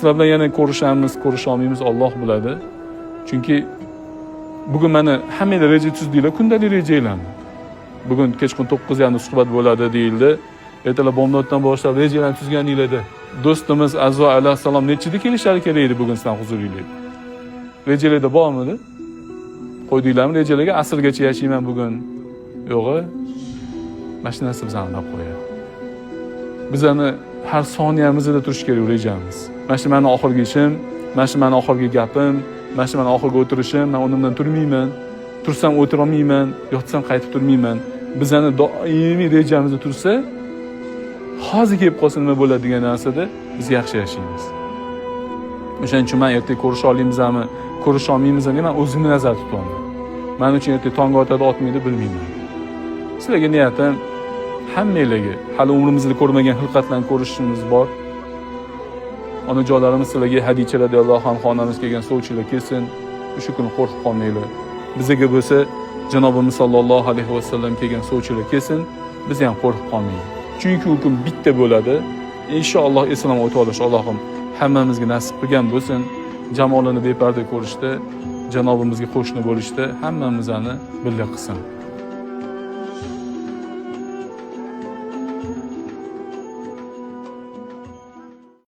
sizlar bilan yana ko'rishamiz, ko'risha olmaymiz, Alloh biladi. Chunki bugun mana hammanglar reja tuzdinglar, kundalik rejanglarni. Bugun kechqurun 9:30 suhbat bo'ladi deyildi. Ertalar bomdoddan boshlab rejalarni tuzganinglarda do'stimiz Azzo alayhissalom nechida kelishlari kerak edi bugun sizlar huzuringizga? Rejalarda bormidi? Qo'ydinglarmi rejalarga asrgacha yashayman bugun? Yo'q-a? Mana shu narsa bizani olib qo'yadi. Bizani har soniyamizda turish kerak rejamiz. Mana shu meni oxirgi ishim, mana shu meni oxirgi gapim, mana shu meni oxirgi o'tirishim, men o'rnimdan turmayman. Tursam o'tira olmayman, yotsam qaytib turmayman. Bizani doimiy rejamizda tursa, hozir kelib qolsa nima bo'ladi degan narsada biz yaxshi yashaymiz. O'shaning uchun men ertaga ko'risha olamizmi, ko'risha olmaymizmi degan men o'zimni nazarda tutaman. Men uchun ertaga tongga otadi, otmaydi bilmayman. Sizlarga niyatim hammanglarga hali umrimizda ko'rmagan xilqatlarni ko'rishimiz bor. Onajonlarimiz sizlarga Hadicha radhiyallohu anha onamiz kelgan sovchilar kelsin. O'sha kuni qo'rqib qolmanglar. Bizga bo'lsa Janobimiz sollallohu alayhi vasallam kelgan sovchilar kelsin, biz ham qo'rqib qolmaylik. Chunki u kun bitta bo'ladi. Inshaalloh islom o'tib olish Allohim hammamizga nasib qilgan bo'lsin. Jamolini beparda ko'rishda, Janobimizga qo'shni bo'lishda hammamizni birga qilsin.